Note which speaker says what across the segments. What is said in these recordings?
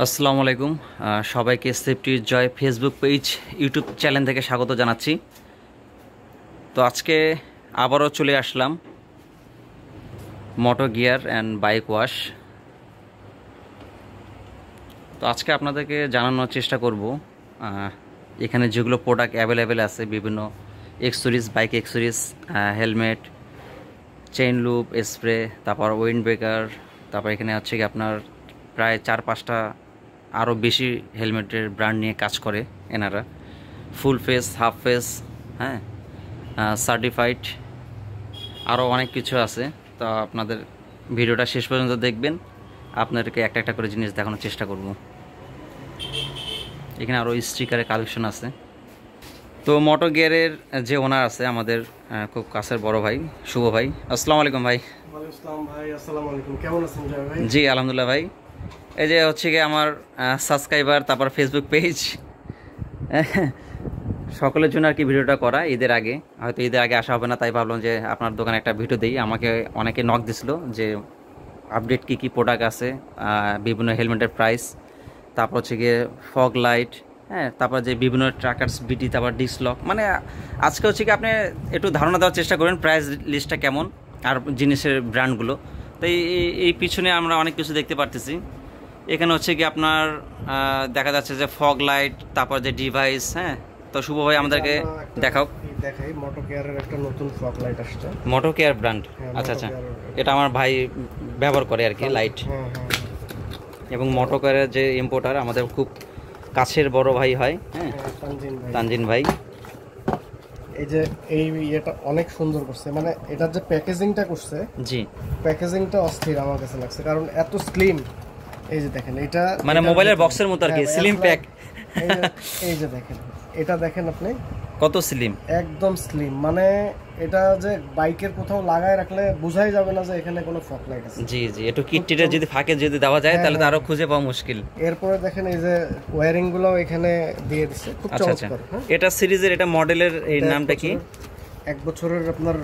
Speaker 1: আসসালামু আলাইকুম। সবাইকে সেফটির জয় ফেসবুক পেজ ইউটিউব চ্যানেল থেকে স্বাগত জানাচ্ছি। তো আজকে আবারও চলে আসলাম motor gear and bike wash. তো আজকে আপনাদেরকে জানানোর চেষ্টা করব এখানে যেগুলো প্রোডাক্ট অ্যাভেলেবেল আছে, বিভিন্ন accessories, bike accessories, helmet, chain loop, spray, তারপর উইন্ড ব্রেকার, তারপর এখানে হচ্ছে কি আপনার প্রায় 4-5টা আরও বেশি হেলমেটের ব্র্যান্ড নিয়ে কাজ করে এনারা। ফুল ফেস, হাফ ফেস, হ্যাঁ, সার্টিফাইড, আরও অনেক কিছু আছে। তো আপনাদের ভিডিওটা শেষ পর্যন্ত দেখবেন, আপনাদেরকে একটা একটা করে জিনিস দেখানোর চেষ্টা করব। এখানে আরও স্টিকারের কালেকশন আছে। তো মোটর গিয়ারের যে ওনার আছে আমাদের খুব কাছের বড় ভাই, শুভ ভাই। আসসালামু আলাইকুম ভাই। জি আলহামদুলিল্লাহ ভাই। এই যে হচ্ছে কি আমার সাবস্ক্রাইবার, তারপর ফেসবুক পেজ, সকলের জন্য আর কি ভিডিওটা করা। ঈদের আগে, হয়তো ঈদের আগে আসা হবে না, তাই ভাবলাম যে আপনার দোকানে একটা ভিডিও দিই। আমাকে অনেকে নক দিছিল যে আপডেট কী কী প্রোডাক্ট আছে, বিভিন্ন হেলমেটের প্রাইস, তারপর হচ্ছে গিয়ে ফগ লাইট, হ্যাঁ, তারপর যে বিভিন্ন ট্রাকার্স বিটি, তারপর ডিসলক, মানে আজকে হচ্ছে কি আপনি একটু ধারণা দেওয়ার চেষ্টা করেন প্রাইস লিস্টটা কেমন আর জিনিসের ব্র্যান্ডগুলো। তো এই পিছনে আমরা অনেক কিছু দেখতে পারতেছি। এখানে হচ্ছে কি আপনার দেখা যাচ্ছে যে ফগ লাইট, তারপর যে ডিভাইস, হ্যাঁ। তো শুভ ভাই আমাদেরকে
Speaker 2: দেখাই মোটো কেয়ারের একটা নতুন ফগ লাইট আসছে,
Speaker 1: মোটো কেয়ার ব্র্যান্ড। আচ্ছা আচ্ছা, এটা আমার ভাই ব্যবহার করে আর কি লাইট। এবং মোটো কেয়ারের যে ইম্পোর্টার আমাদের খুব কাছের বড় ভাই হয়, হ্যাঁ, তানজিন ভাই।
Speaker 2: এই যে এটা অনেক সুন্দর করছে, মানে এটার যে প্যাকেজিংটা করছে,
Speaker 1: জি,
Speaker 2: প্যাকেজিংটা অস্থির আমার কাছে লাগছে, কারণ এত স্লিম। এই যে দেখেন, এটা
Speaker 1: মানে মোবাইলের বক্সের মতো আর কি, স্লিম প্যাক।
Speaker 2: এই যে দেখেন, এটা দেখেন আপনি
Speaker 1: কত স্লিম,
Speaker 2: একদম স্লিম। মানে এটা যে বাইকের কোথাও লাগায় রাখলে বোঝাই যাবে না যে এখানে কোনো ফগ লাইট আছে।
Speaker 1: জি জি, একটু কিটটিটা যদি ফাঁকে যদি দেওয়া যায় তাহলে তো আরো খুঁজে পাওয়া মুশকিল।
Speaker 2: এরপরে দেখেন এই যে ওয়্যারিং গুলো এখানে দিয়ে দিচ্ছে, খুব চমৎকার।
Speaker 1: এটা সিরিজের, এটা মডেলের এই নামটা কি?
Speaker 2: 1 বছরের আপনার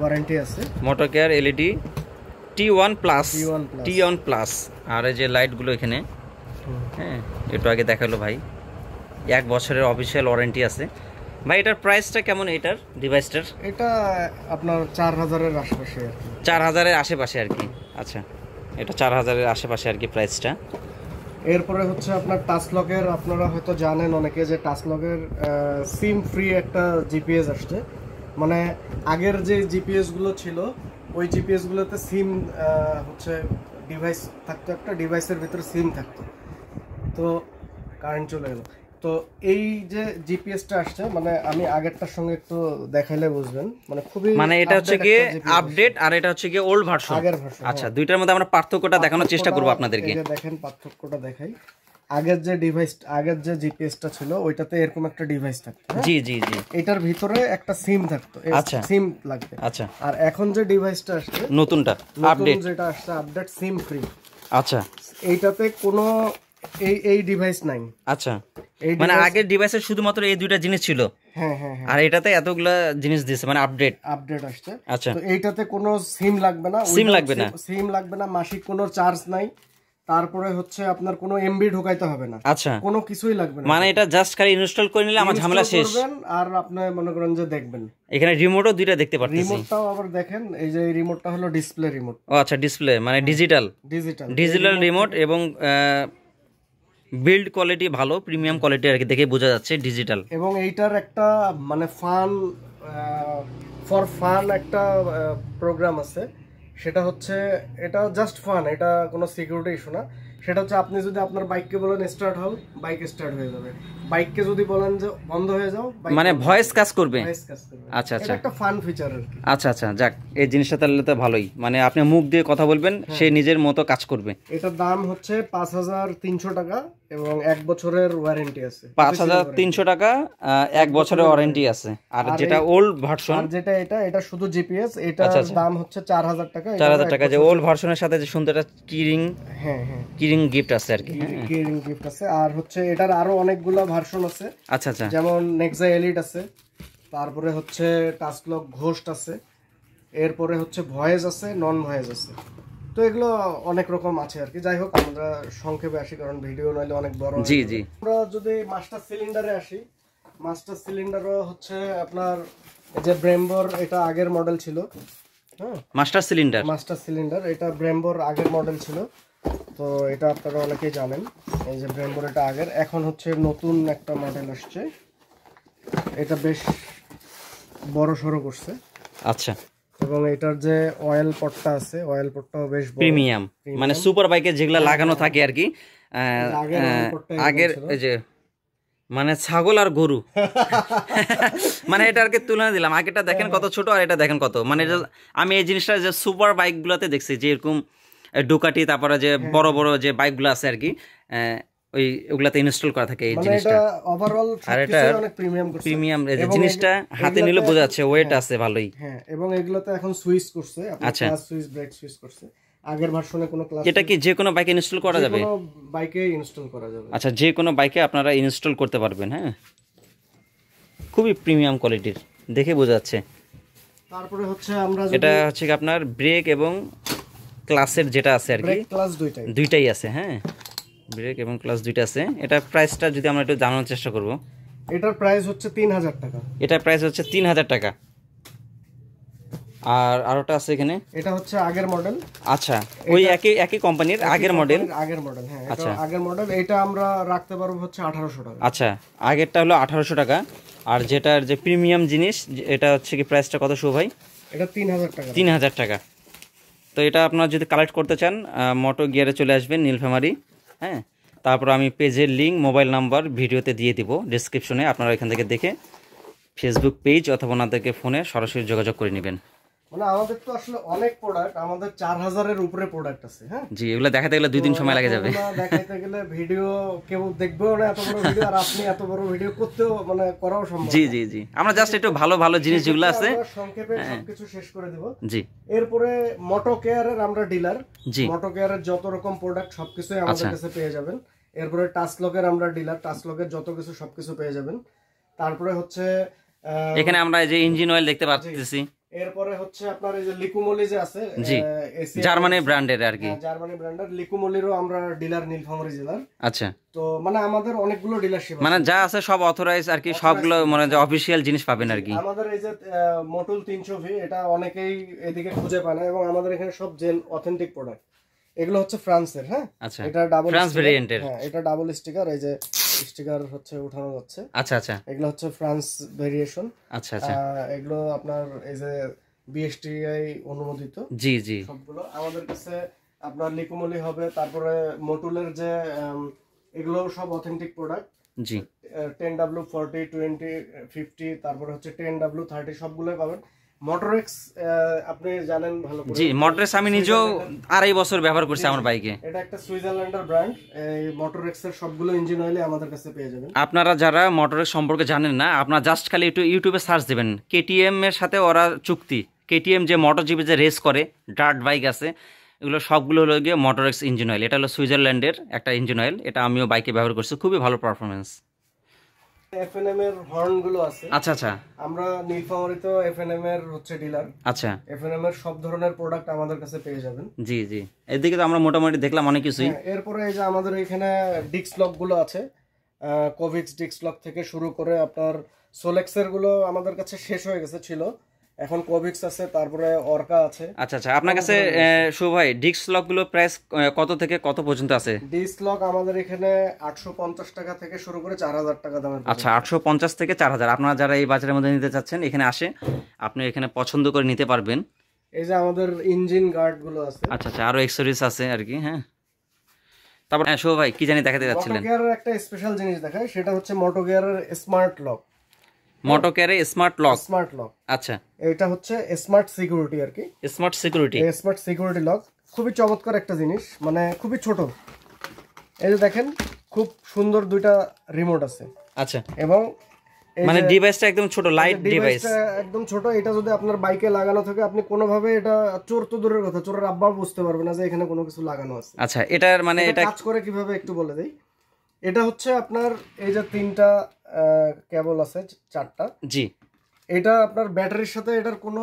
Speaker 2: ওয়ারেন্টি আছে।
Speaker 1: Motor care LED T1 plus, T1 plus. আর এই যে লাইটগুলো এখানে, হ্যাঁ, একটু আগে দেখালো ভাই, 1 বছরের অফিসিয়াল ওয়ারেন্টি আছে। ভাই এটার প্রাইসটা কেমন, এটার ডিভাইসটার?
Speaker 2: এটা আপনার 4000-এর আশেপাশে আর কি,
Speaker 1: 4000-এর আশেপাশে আর কি। আচ্ছা, এটা 4000-এর আশেপাশে আর কি প্রাইসটা।
Speaker 2: এরপরে হচ্ছে আপনার টাচ লকের, আপনারা হয়তো জানেন অনেকে যে টাচ লকের সিম ফ্রি একটা জিপিএস আসছে। মানে আগের যে জিপিএস গুলো ছিল, ওই জিপিএস গুলোতে সিম হচ্ছে ডিভাইস থাকতো, একটা ডিভাইসের ভিতরে সিম থাকতো। তো কারেন্ট চলে এলো। তো এই যে জিপিএসটা আসছে, মানে আমি আগেরটার সঙ্গে একটু দেখাইলে বুঝবেন, মানে খুবই,
Speaker 1: মানে এটা হচ্ছে কি আপডেট আর এটা হচ্ছে কি ওল্ড ভার্সন,
Speaker 2: আগের ভার্সন।
Speaker 1: আচ্ছা, দুইটার মধ্যে আমরা পার্থক্যটা দেখানোর চেষ্টা করব আপনাদেরকে।
Speaker 2: এই যে দেখেন, পার্থক্যটা দেখাই। আগের যে ডিভাইস, আগের যে জিপিএসটা ছিল, ওইটাতে এরকম একটা ডিভাইস থাকতো,
Speaker 1: জি জি জি,
Speaker 2: এটার ভিতরে একটা সিম থাকতো,
Speaker 1: আচ্ছা,
Speaker 2: সিম লাগবে।
Speaker 1: আচ্ছা,
Speaker 2: আর এখন যে ডিভাইসটা আসছে
Speaker 1: নতুনটা আপডেট,
Speaker 2: যেটা আসছে আপডেট সিম ফ্রি,
Speaker 1: আচ্ছা,
Speaker 2: এইটাতে কোনো এই ডিভাইস নাই।
Speaker 1: আচ্ছা, মানে আগের ডিভাইসের শুধুমাত্র এই দুইটা জিনিস ছিল,
Speaker 2: হ্যাঁ হ্যাঁ,
Speaker 1: আর এটাতে এতগুলা জিনিস দিয়েছে, মানে আপডেট
Speaker 2: আসছে।
Speaker 1: আচ্ছা,
Speaker 2: তো এইটাতে কোনো সিম লাগবে না, সিম লাগবে না, মাসিক কোনো চার্জ নাই। তারপরে হচ্ছে আপনার কোনো এমবি ঢোকাইতে হবে না, আচ্ছা, কোনো কিছুই লাগবে না।
Speaker 1: মানে এটা জাস্ট খালি ইনস্টল করে নিলে আমার ঝামেলা শেষ।
Speaker 2: আর আপনি মনে করেন যে দেখবেন,
Speaker 1: এখানে রিমোটও দুইটা দেখতে পাচ্ছেন।
Speaker 2: রিমোটটাও আবার দেখেন, এই যে এই রিমোটটা হলো ডিসপ্লে রিমোট।
Speaker 1: ও আচ্ছা, ডিসপ্লে মানে ডিজিটাল রিমোট, এবং বিল্ড কোয়ালিটি ভালো, প্রিমিয়াম কোয়ালিটি আর কি, দেখে বোঝা যাচ্ছে ডিজিটাল।
Speaker 2: এবং এইটার একটা মানে ফর ফান একটা প্রোগ্রাম আছে, সেটা হচ্ছে, এটা জাস্ট ফান, এটা কোনো সিকিউরিটি ইস্যু না। সেটা হচ্ছে আপনি যদি আপনার বাইককে বলেন স্টার্ট হও, বাইক স্টার্ট হয়ে যাবে। বাইককে যদি বলেন যে বন্ধ হয়ে যাও,
Speaker 1: মানে ভয়েস কাজ করবে। আচ্ছা আচ্ছা,
Speaker 2: একটা ফান ফিচার আর কি।
Speaker 1: আচ্ছা আচ্ছা, যাক, এই জিনিসটা তাহলে তো ভালোই, মানে আপনি মুখ দিয়ে কথা বলবেন, সে নিজের মতো কাজ করবে।
Speaker 2: এটার দাম হচ্ছে 5300 টাকা এবং 1 বছরের ওয়ারেন্টি আছে।
Speaker 1: 5300 টাকা, 1 বছরের ওয়ারেন্টি আছে। আর যেটা ওল্ড ভার্সন,
Speaker 2: আর যেটা এটা শুধু জিপিএস, এটার দাম হচ্ছে 4000 টাকা।
Speaker 1: 4000 টাকা, যে ওল্ড ভার্সনের সাথে যে সুন্দর একটা কিরিং,
Speaker 2: হ্যাঁ হ্যাঁ,
Speaker 1: কিরিং গিফট আছে আর কি,
Speaker 2: কিরিং গিফট আছে। আর হচ্ছে এটার আরো অনেকগুলো ভার্সন আছে।
Speaker 1: আচ্ছা আচ্ছা,
Speaker 2: যেমন নেক্সা এলিট আছে, তারপরে হচ্ছে টাচ লক ঘোস্ট আছে, এরপরে হচ্ছে ভয়েস আছে, নন ভয়েস আছে। তো এগুলো অনেক রকম আছে আর কি। যাই হোক, আমরা সংক্ষেপে আসি কারণ ভিডিও নইলে অনেক বড়।
Speaker 1: জি জি।
Speaker 2: আমরা যদি মাস্টার সিলিন্ডারে আসি, মাস্টার সিলিন্ডারও হচ্ছে আপনার এই যে ব্রেম্বোর, এটা আগের মডেল ছিল। হ্যাঁ,
Speaker 1: মাস্টার সিলিন্ডার
Speaker 2: এটা ব্রেম্বোর আগের মডেল ছিল। তো এটা আপনারা অনেকেই জানেন, এই যে ব্রেম্বোর এটা আগের। এখন হচ্ছে নতুন একটা মডেল আসছে, এটা বেশ বড় সড়ো করছে।
Speaker 1: আচ্ছা।
Speaker 2: এবং এটার যে অয়েল পটটা আছে, অয়েল পটটাও বেশ
Speaker 1: প্রিমিয়াম, মানে সুপার বাইকে যেগুলো লাগানো থাকে আর কি আগের এই যে মানে ছাগল আর গরু মানে এটা আর কি তুলনা দিলাম। আগেটা দেখেন কত ছোট আর এটা দেখেন কত, মানে আমি এই জিনিসটা যে সুপার বাইকগুলোতে দেখছি যে এরকম ডুকাটি, তারপরে যে বড় বড় যে বাইকগুলো আছে আর কি ওই ওগুলাতে ইনস্টল করা থাকে এই জিনিসটা।
Speaker 2: ওভারঅল
Speaker 1: আর এটা
Speaker 2: অনেক
Speaker 1: প্রিমিয়াম এই জিনিসটা হাতে নিলে বোঝা যাচ্ছে ওয়েট আছে ভালোই।
Speaker 2: হ্যাঁ, এবং এগুলোতে এখন সুইচ করছে, আপনার ক্লাস সুইচ, ব্রেক সুইচ করছে। আগের ভার্সনে কোনো ক্লাস,
Speaker 1: এটা কি যে কোনো বাইকে ইনস্টল করা যাবে?
Speaker 2: যে কোনো বাইকে ইনস্টল করা যাবে।
Speaker 1: আচ্ছা, যে কোনো বাইকে আপনারা ইনস্টল করতে পারবেন। হ্যাঁ, খুবই প্রিমিয়াম কোয়ালিটির, দেখে বোঝা যাচ্ছে।
Speaker 2: তারপরে হচ্ছে আমরা
Speaker 1: এটা হচ্ছে কি আপনার ব্রেক এবং ক্লাসের যেটা আছে আর কি,
Speaker 2: ব্রেক ক্লাস
Speaker 1: দুইটাই আছে। হ্যাঁ, ব্রেক এবং ক্লাস দুইটা আছে। এটা প্রাইসটা যদি আমরা একটু জানার চেষ্টা করব।
Speaker 2: এটার প্রাইস হচ্ছে 3000 টাকা।
Speaker 1: এটার প্রাইস হচ্ছে 3000 টাকা। আর আরোটা আছে এখানে,
Speaker 2: এটা হচ্ছে আগের মডেল।
Speaker 1: আচ্ছা, ওই একই কোম্পানির আগের মডেল।
Speaker 2: হ্যাঁ, এটা আগের মডেল। এটা আমরা রাখতে পারবো হচ্ছে 1800 টাকা।
Speaker 1: আচ্ছা, আগেরটা হলো 1800 টাকা। আর যেটার যে প্রিমিয়াম জিনিস, এটা হচ্ছে কি প্রাইসটা কত শো ভাই?
Speaker 2: এটা 3000 টাকা।
Speaker 1: 3000 টাকা। তো এটা আপনারা যদি কালেক্ট করতে চান মোটো গিয়ারে চলে আসবেন, নীলফামারী। হ্যাঁ, তারপর আমি পেজের লিঙ্ক, মোবাইল নাম্বার ভিডিওতে দিয়ে দিব ডেসক্রিপশনে, আপনারা এখান থেকে দেখে ফেসবুক পেজ অথবা ওনাদেরকে ফোনে সরাসরি যোগাযোগ করে নেবেন।
Speaker 2: মানে আমাদের তো আসলে অনেক প্রোডাক্ট, আমাদের 4000-এর উপরে প্রোডাক্ট আছে। হ্যাঁ
Speaker 1: জি, এগুলো দেখাতে গেলে 2 দিন সময় লাগে যাবে।
Speaker 2: দেখাতে গেলে ভিডিও কেউ দেখবেও না, এত বড় ভিডিও। আর আপনি এত বড় ভিডিও করতেও মানে করাও সম্ভব।
Speaker 1: জি জি জি, আমরা জাস্ট একটু ভালো ভালো জিনিস যেগুলো আছে
Speaker 2: সংক্ষেপে সবকিছু শেষ করে দেব।
Speaker 1: জি।
Speaker 2: এরপরে মোটো কেয়ারের আমরা ডিলার।
Speaker 1: জি,
Speaker 2: মোটো কেয়ারের যত রকম প্রোডাক্ট সবকিছুই আমাদের কাছে পেয়ে যাবেন। এরপরে টাচ লকের আমরা ডিলার, টাচ লকের যত কিছু সবকিছু পেয়ে যাবেন। তারপরে হচ্ছে
Speaker 1: এখানে আমরা এই যে ইঞ্জিন অয়েল দেখতে পাচ্ছি।
Speaker 2: এরপরে হচ্ছে আপনার এই যে লিকুমলি যে আছে,
Speaker 1: জি, জার্মানি ব্র্যান্ডের আর কি,
Speaker 2: জার্মানি ব্র্যান্ডের লিকুমলিরও আমরা ডিলার, নীলফামারী জেলার।
Speaker 1: আচ্ছা,
Speaker 2: তো মানে আমাদের অনেকগুলো ডিলারশিপ
Speaker 1: মানে যা আছে সব অথরাইজ আর কি, সবগুলো মানে যে অফিশিয়াল জিনিস পাবেন আর কি।
Speaker 2: আমাদের এই যে মোটুল 300V, এটা অনেকেই এদিকে খুঁজে পায় না, এবং আমাদের এখানে সব জেন অথেন্টিক প্রোডাক্ট। এগুলো হচ্ছে ফ্রান্সের। হ্যাঁ,
Speaker 1: আচ্ছা,
Speaker 2: এটা ডাবল
Speaker 1: ফ্রান্স ভেরিয়েন্টের।
Speaker 2: হ্যাঁ, এটা ডাবল স্টিকার, এই যে স্টিকার হচ্ছে উঠানো যাচ্ছে।
Speaker 1: আচ্ছা আচ্ছা,
Speaker 2: এগুলো হচ্ছে ফ্রান্স ভেরিয়েশন।
Speaker 1: আচ্ছা আচ্ছা,
Speaker 2: এগুলো আপনার এই যে বিএসটিআই অনুমোদিত।
Speaker 1: জি জি,
Speaker 2: সবগুলো আমাদের কাছে আপনার লিকুমলি হবে। তারপরে মোটুলের যে এগুলো সব অথেন্টিক প্রোডাক্ট।
Speaker 1: জি,
Speaker 2: 10W40, 20, 50, তারপরে হচ্ছে 10W30 সবগুলোই পাবেন। মোটরএক্স আপনি জানেন ভালো করে।
Speaker 1: জি, মোটরএক্স আমি নিজেও 2.5 বছর ব্যবহার করছি আমার বাইকে।
Speaker 2: এটা একটা সুইজারল্যান্ডের ব্র্যান্ড। এই মোটরএক্স এর সবগুলো ইঞ্জিন অয়েল আমাদের কাছে পেয়ে যাবেন।
Speaker 1: আপনারা যারা মোটরএক্স সম্পর্কে জানেন না, আপনারা জাস্ট খালি একটু ইউটিউবে সার্চ দেবেন, কেটিএম এর সাথে ওরা চুক্তি। কেটিএম যে মোটর জিপে যে রেস করে ডার্ট বাইক আছে, এগুলো সবগুলো হলো গিয়ে মোটরএক্স ইঞ্জিন অয়েল। এটা হলো সুইজারল্যান্ডের একটা ইঞ্জিন অয়েল, এটা আমিও বাইকে ব্যবহার করছি, খুবই ভালো পারফরমেন্স।
Speaker 2: এফএনএম এর হর্ন গুলো আছে।
Speaker 1: আচ্ছা আচ্ছা,
Speaker 2: আমরা নীলফামারীতে এফএনএম এর হচ্ছে ডিলার।
Speaker 1: আচ্ছা,
Speaker 2: এফএনএম এর সব ধরনের প্রোডাক্ট আমাদের কাছে পেয়ে যাবেন।
Speaker 1: জি জি, এদিকে তো আমরা মোটামুটি দেখলাম অনেক কিছুই।
Speaker 2: এরপরে এই যে আমাদের এখানে ডিস্ক লক গুলো আছে, কোভিক্স ডিস্ক লক থেকে শুরু করে আপনার সোলেক্সের গুলো আমাদের কাছে শেষ হয়ে গেছে ছিল, এখন কোভিক্স আছে, তারপরে অর্কা আছে।
Speaker 1: আচ্ছা আচ্ছা, আপনার কাছে শুভ ভাই ডিস্ক লক গুলো প্রাইস কত থেকে কত পর্যন্ত আছে?
Speaker 2: ডিস্ক লক আমাদের এখানে 850 টাকা থেকে শুরু করে 4000 টাকা দামের।
Speaker 1: আচ্ছা, 850 থেকে 4000। আপনারা যারা এই বাজারের মধ্যে নিতে চাচ্ছেন, এখানে আসে আপনি এখানে পছন্দ করে নিতে পারবেন।
Speaker 2: এই যে আমাদের ইঞ্জিন গার্ড গুলো আছে।
Speaker 1: আচ্ছা আচ্ছা, আরো অ্যাকসেসরিজ আছে আর কি। হ্যাঁ, তারপর শুভ ভাই কি জানি দেখাতে যাচ্ছিলেন?
Speaker 2: মোটো গিয়ারের একটা স্পেশাল জিনিস দেখাই, সেটা হচ্ছে মোটো গিয়ারের স্মার্ট লক।
Speaker 1: মোটো গিয়ারে স্মার্ট লক।
Speaker 2: স্মার্ট লক,
Speaker 1: আচ্ছা,
Speaker 2: এটা হচ্ছে স্মার্ট সিকিউরিটি আর কি।
Speaker 1: Smart security,
Speaker 2: smart security lock খুবই চমৎকার একটা জিনিস, মানে খুবই ছোট। এই যে দেখেন, খুব সুন্দর দুইটা রিমোট আছে।
Speaker 1: আচ্ছা,
Speaker 2: এবং
Speaker 1: মানে ডিভাইসটা একদম ছোট, লাইট ডিভাইস,
Speaker 2: একদম ছোট। এটা যদি আপনার বাইকে লাগানো থাকে, আপনি কোনোভাবে, এটা চোর তো দূরের কথা, চোরের আব্বা বুঝতে পারবে না যে এখানে কোনো কিছু লাগানো আছে।
Speaker 1: আচ্ছা, এটার মানে এটা
Speaker 2: কাজ করে কিভাবে একটু বলে দেই। এটা হচ্ছে আপনার এই যে 3টা কেবল আছে, 4টা।
Speaker 1: জি,
Speaker 2: এটা আপনার ব্যাটারির সাথে এটার কোনো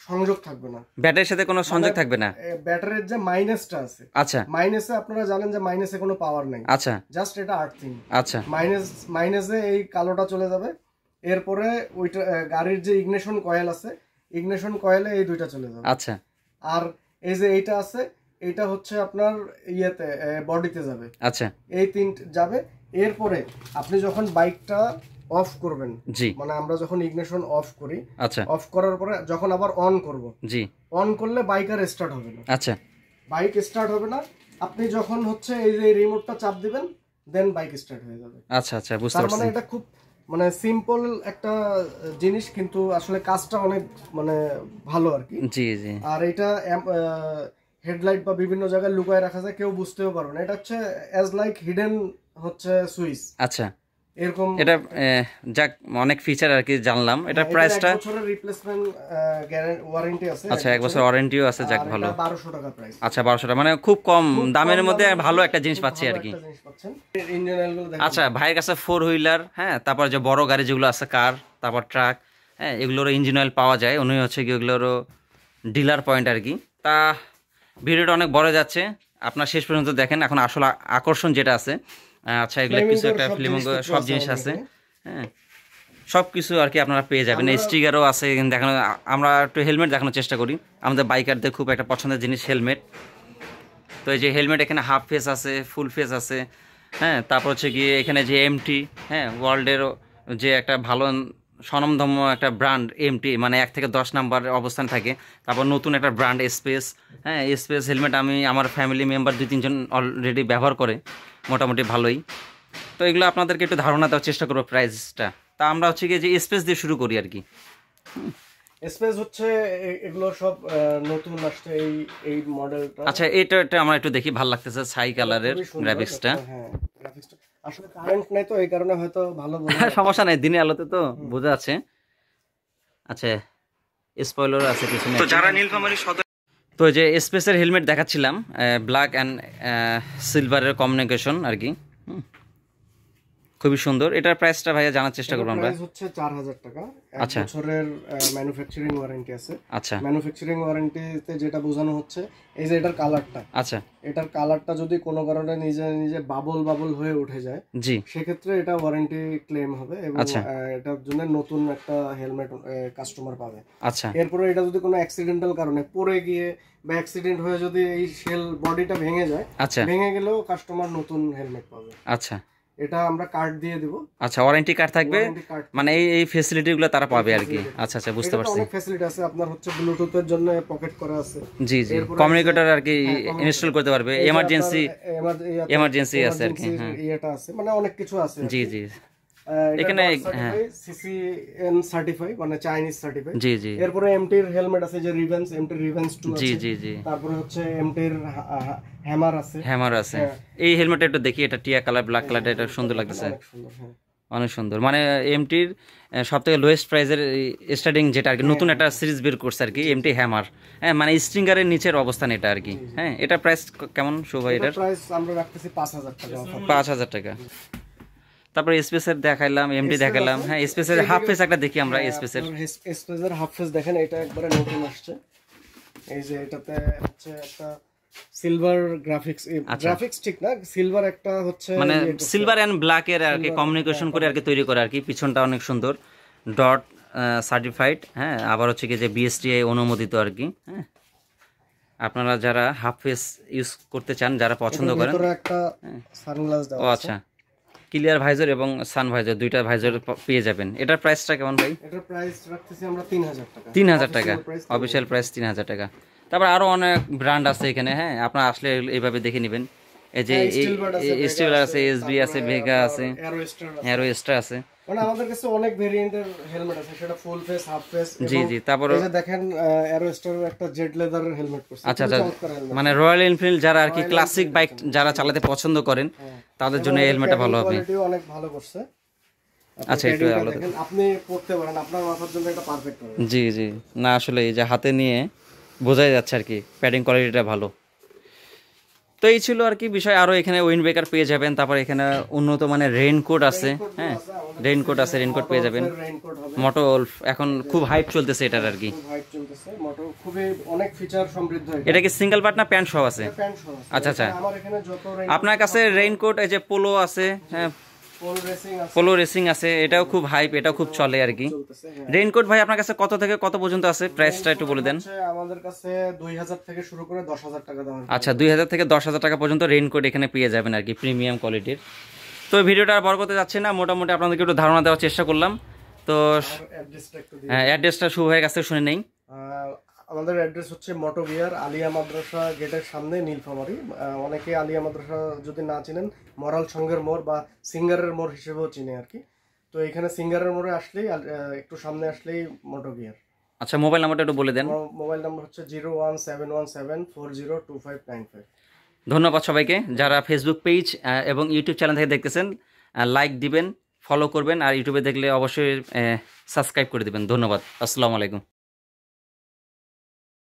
Speaker 2: সংযোগ থাকবে না,
Speaker 1: ব্যাটারির সাথে কোনো সংযোগ থাকবে না।
Speaker 2: ব্যাটারির যে মাইনাসটা আছে,
Speaker 1: আচ্ছা
Speaker 2: মাইনাসে আপনারা জানেন যে মাইনাসে কোনো পাওয়ার নেই,
Speaker 1: আচ্ছা
Speaker 2: জাস্ট এটা আর্থিং।
Speaker 1: আচ্ছা
Speaker 2: মাইনাসে এই কালোটা চলে যাবে, এরপরে ওইটা গাড়ির যে ইগনিশন কয়েল আছে, ইগনিশন কয়েলে এই দুইটা চলে যাবে।
Speaker 1: আচ্ছা
Speaker 2: আর এই যে এইটা আছে, এইটা হচ্ছে আপনার ইয়েতে বডিতে যাবে।
Speaker 1: আচ্ছা
Speaker 2: এই তিনটে যাবে। এরপরে আপনি যখন বাইকটা অফ করবেন,
Speaker 1: জি
Speaker 2: মানে আমরা যখন ইগনিশন অফ করি,
Speaker 1: আচ্ছা
Speaker 2: অফ করার পরে যখন আবার অন করব,
Speaker 1: জি
Speaker 2: অন করলে বাইক আর স্টার্ট হবে না।
Speaker 1: আচ্ছা
Speaker 2: বাইক স্টার্ট হবে না, আপনি যখন হচ্ছে এই যে রিমোটটা চাপ দিবেন, দেন বাইক স্টার্ট হয়ে যাবে।
Speaker 1: আচ্ছা আচ্ছা বুঝতে
Speaker 2: তার মানে
Speaker 1: পারছি।
Speaker 2: এটা খুব মানে সিম্পল একটা জিনিস, কিন্তু আসলে কাজটা অনেক মানে ভালো আর কি।
Speaker 1: জি জি
Speaker 2: আর এটা হেডলাইট বা বিভিন্ন জায়গায় লুকায় রাখা যায়, কেউ বুঝতেও পারবে না। এটা হচ্ছে অ্যাজ লাইক হিডেন হচ্ছে সুইচ
Speaker 1: আচ্ছা
Speaker 2: এরকম।
Speaker 1: এটা যাক অনেক ফিচার আর কি জানলাম। এটা প্রাইসটা
Speaker 2: 1 বছরের রিপ্লেসমেন্ট ওয়ারেন্টি আছে।
Speaker 1: আচ্ছা 1 বছর ওয়ারেন্টিও আছে, যাক ভালো।
Speaker 2: 1200 টাকা প্রাইস।
Speaker 1: আচ্ছা 1200 টাকা, মানে খুব কম দামের মধ্যে ভালো একটা জিনিস পাচ্ছি আর কি।
Speaker 2: ইঞ্জিন অয়েলগুলো দেখেন।
Speaker 1: আচ্ছা ভাইয়ের কাছে 4 হুইলার, হ্যাঁ, তারপর যে বড় গাড়ি যেগুলো আছে কার, তারপর ট্রাক, হ্যাঁ, এগুলোরও ইঞ্জিন অয়েল পাওয়া যায়। উনি হচ্ছে কি এগুলোরও ডিলার পয়েন্ট আর কি। তা ভিডিওটা অনেক বড় যাচ্ছে, আপনার শেষ পর্যন্ত দেখেন। এখন আসলে আকর্ষণ যেটা আছে, আচ্ছা এগুলো কিছু একটা ফ্লেমিঙ্গো সব জিনিস আছে, হ্যাঁ, সব কিছু আর কি আপনারা পেয়ে যাবেন। স্টিকারও আছে দেখানো। আমরা একটু হেলমেট দেখানোর চেষ্টা করি, আমাদের বাইকারদের খুব একটা পছন্দের জিনিস হেলমেট। তো এই যে হেলমেট, এখানে হাফ ফেস আছে, ফুল ফেস আছে, হ্যাঁ, তারপর হচ্ছে গিয়ে এখানে যে এমটি, হ্যাঁ, ওয়ার্ল্ডেরও যে একটা ভালো স্বনামধন্য একটা ব্র্যান্ড এমটি, মানে 1 থেকে 10 নাম্বার অবস্থান থাকে। তারপর নতুন একটা ব্র্যান্ড স্পেস, হ্যাঁ, স্পেস হেলমেট আমি আমার ফ্যামিলি মেম্বার 2-3 জন অলরেডি ব্যবহার করে, মোটামুটি ভালোই। তো এগুলো আপনাদেরকে একটু ধারণা দেওয়ার চেষ্টা করবো প্রাইসটা। তা আমরা হচ্ছে গিয়ে যে স্পেস দিয়ে শুরু করি আর কি।
Speaker 2: স্পেস হচ্ছে এগুলো সব নতুন আসছে এই মডেলটা।
Speaker 1: আচ্ছা এটা আমরা একটু দেখি, ভালো লাগতেছে ছাই কালারের গ্রাফিক্সটা।
Speaker 2: হ্যাঁ, গ্রাফিক্সটা আসলে কারেন্ট নাই তো এই কারণে হয়তো ভালো
Speaker 1: সমস্যা নাই, দিনে আলোতে তো বোঝা যাচ্ছে। আচ্ছা স্পয়লার আছে পিছনে। তো যারা নীলফামারী সদর, তো যে স্পেসের হেলমেট দেখাচ্ছিলাম, ব্ল্যাক অ্যান্ড সিলভারের কম্বিনেশন আর কি, খুবই সুন্দর। এটার প্রাইসটা ভাইয়া জানার চেষ্টা করব আমরা।
Speaker 2: প্রাইস হচ্ছে 4000 টাকা। 1 বছরের ম্যানুফ্যাকচারিং ওয়ারেন্টি আছে।
Speaker 1: আচ্ছা
Speaker 2: ম্যানুফ্যাকচারিং ওয়ারেন্টিতে যেটা বোঝানো হচ্ছে, এই যে এটার কালারটা,
Speaker 1: আচ্ছা
Speaker 2: এটার কালারটা যদি কোনো কারণে নিজে নিজে বাবল হয়ে উঠে যায়,
Speaker 1: জি,
Speaker 2: সেক্ষেত্রে এটা ওয়ারেন্টি ক্লেম হবে এবং এটার জন্য নতুন একটা হেলমেট কাস্টমার পাবে।
Speaker 1: আচ্ছা
Speaker 2: এরপরে এটা যদি কোনো অ্যাক্সিডেন্টাল কারণে পড়ে গিয়ে বা অ্যাক্সিডেন্ট হয়ে যদি এই শেল বডিটা ভেঙে যায়,
Speaker 1: আচ্ছা
Speaker 2: ভেঙে গেলেও কাস্টমার নতুন হেলমেট পাবে।
Speaker 1: আচ্ছা
Speaker 2: এটা আমরা কার্ড দিয়ে দেব।
Speaker 1: আচ্ছা ওয়ারেন্টি কার্ড থাকবে, মানে এই ফ্যাসিলিটিগুলো তারা পাবে আর কি। আচ্ছা আচ্ছা বুঝতে পারছি।
Speaker 2: অনেক ফ্যাসিলিটি আছে আপনার, হচ্ছে ব্লুটুথের জন্য পকেট করা আছে।
Speaker 1: জি জি, কমিউনিকেটর আর কি ইনস্টল করতে পারবে, এমার্জেন্সি আছে আর কি। হ্যাঁ
Speaker 2: এটা আছে, মানে অনেক কিছু আছে।
Speaker 1: জি জি, এখানে হ্যাঁ
Speaker 2: সিসিএন সার্টিফাই, মানে চাইনিজ সার্টিফাই।
Speaker 1: জি জি,
Speaker 2: এরপরে এমটির হেলমেট আছে, যে রিভেন্স, এমটির রিভেন্স 2 আছে।
Speaker 1: জি জি জি,
Speaker 2: তারপরে হচ্ছে এমটির হ্যামার আছে।
Speaker 1: হ্যামার আছে। এই হেলমেটটা একটু দেখি, এটা টিয়া কালার ব্ল্যাক কালার, এটা সুন্দর লাগতেছে,
Speaker 2: অনেক সুন্দর। হ্যাঁ
Speaker 1: অনেক সুন্দর। মানে এমটির সবথেকে লোয়েস্ট প্রাইসের স্টার্টিং যেটা আর কি, নতুন একটা সিরিজ বের করছে আর কি, এমটি হ্যামার। হ্যাঁ মানে স্ট্রিঙ্গারের নিচের অবস্থান এটা আর কি। হ্যাঁ এটা প্রাইস কেমন শোভা? এটার
Speaker 2: প্রাইস আমরা রাখতেছি 5000 টাকা।
Speaker 1: 5000 টাকা। তারপরে স্পেসের দেখাইলাম, এমটি দেখাইলাম। হ্যাঁ স্পেসের হাফ ফেস একটা দেখি আমরা।
Speaker 2: স্পেসের হাফ ফেস দেখেন, এটা একবারে নতুন আসছে। এই যে এটাতে হচ্ছে একটা সিলভার গ্রাফিক্স ঠিক না, সিলভার একটা হচ্ছে,
Speaker 1: মানে সিলভার এন্ড ব্ল্যাক এর আর কি কমিউনিকেশন করে আর কি তৈরি করে আর কি। পিছনটা অনেক সুন্দর, ডট সার্টিফাইড, হ্যাঁ, আবার হচ্ছে কি যে বিএসটিআই অনুমোদিত আর কি। হ্যাঁ আপনারা যারা হাফ ফেস ইউজ করতে চান, যারা পছন্দ করেন,
Speaker 2: একটা সানগ্লাস দাও।
Speaker 1: ও আচ্ছা, ক্লিয়ার ভাইজর এবং সান ভাইজর, দুইটা ভাইজর পেয়ে যাবেন। এটার প্রাইসটা কেমন ভাই?
Speaker 2: এটার প্রাইস রাখতেছি আমরা 3000 টাকা।
Speaker 1: 3000 টাকা অফিশিয়াল প্রাইস, 3000 টাকা। তারপর আরো অনেক ব্র্যান্ড আছে এখানে। হ্যাঁ আপনারা আসলে এইভাবে দেখে নেবেন। এই যে স্টিল আছে, এসবি আছে, ভেগা আছে, অ্যারো স্টার আছে।
Speaker 2: মানে আমাদের কাছে অনেক ভেরিয়েন্টের হেলমেট আছে, সেটা ফুল ফেস, হাফ ফেস।
Speaker 1: জি জি, তারপর
Speaker 2: এই যে দেখেন অ্যারো স্টার একটা জেড লেদারের হেলমেট করছে।
Speaker 1: আচ্ছা আচ্ছা, মানে রয়্যাল এনফিল্ড যারা আর কি ক্লাসিক বাইক যারা চালাতে পছন্দ করেন, তাদের জন্য এই হেলমেটটা ভালো হবে।
Speaker 2: কোয়ালিটিও অনেক ভালো করছে।
Speaker 1: আচ্ছা একটু আলাদা
Speaker 2: দেখেন, আপনি পড়তে পারেন, আপনার মাথার জন্য এটা পারফেক্ট হবে।
Speaker 1: জি জি, না আসলে এই যে হাতে নিয়ে বোঝাই যাচ্ছে আর কি প্যাডিং কোয়ালিটিটা ভালো। তো এই ছিল আর কি বিষয়। আরও এখানে উইন্ড ব্রেকার পেয়ে যাবেন, তারপর এখানে উন্নত মানের রেইনকোট আছে, হ্যাঁ রেইনকোট আছে, রেইনকোট পেয়ে যাবেন।
Speaker 2: রেইনকোট হবে।
Speaker 1: মোটো ওলফ এখন খুব হাইপ চলতেছে এটার আর কি।
Speaker 2: খুব হাইট চলতেছে, মোটর খুবই অনেক ফিচার সমৃদ্ধ।
Speaker 1: এটা কি সিঙ্গেল পার্ট না প্যান্ট সহ আছে?
Speaker 2: প্যান্ট সহ আছে।
Speaker 1: আচ্ছা আচ্ছা।
Speaker 2: আমার এখানে যত
Speaker 1: আপনার কাছে রেইনকোট এই যে পোলো আছে, হ্যাঁ
Speaker 2: পোল রেসিং আছে,
Speaker 1: পোলো রেসিং আছে, এটাও খুব হাইপ, এটাও খুব চলে আর কি।
Speaker 2: চলতেছে। হ্যাঁ,
Speaker 1: রেইনকোট ভাই আপনার কাছে কত থেকে কত পর্যন্ত আছে, প্রাইসটা একটু বলে দেন।
Speaker 2: হচ্ছে আমাদের কাছে 2000 থেকে শুরু করে 10,000 টাকা দামের।
Speaker 1: আচ্ছা 2000 থেকে 10,000 টাকা পর্যন্ত রেইনকোট এখানে পেয়ে যাবেন আর কি, প্রিমিয়াম কোয়ালিটির। তো ভিডিওটা আর বড় করতে যাচ্ছি না, মোটামুটি আপনাদেরকে একটু ধারণা দেওয়ার চেষ্টা করলাম। তো
Speaker 2: অ্যাড্রেসটা একটু দিই।
Speaker 1: অ্যাড্রেসটা শুভ ভাইয়ের কাছ থেকে শুনে নেই।
Speaker 2: আমাদের অ্যাড্রেস হচ্ছে মোটো বিয়ার, আলিয়া মাদ্রাসা গেটের সামনে, নীলফামারী। অনেকে আলিয়া মাদ্রাসা যদি না চিনেন, মরাল সঙ্গের মোড় বা সিঙ্গারের মোড় হিসেবেও চিনে আর কি। তো এখানে সিঙ্গারের মোড়ে আসলেই একটু সামনে আসলেই মোটো বিয়ার।
Speaker 1: আচ্ছা মোবাইল নাম্বারটা একটু বলে দেন।
Speaker 2: মোবাইল নাম্বার হচ্ছে 01717402595।
Speaker 1: ধন্যবাদ সবাইকে যারা ফেসবুক পেজ এবং ইউটিউব চ্যানেল থেকে দেখতেছেন। লাইক দিবেন, ফলো করবেন, আর ইউটিউবে দেখলে অবশ্যই সাবস্ক্রাইব করে দিবেন। ধন্যবাদ, আসসালামু আলাইকুম।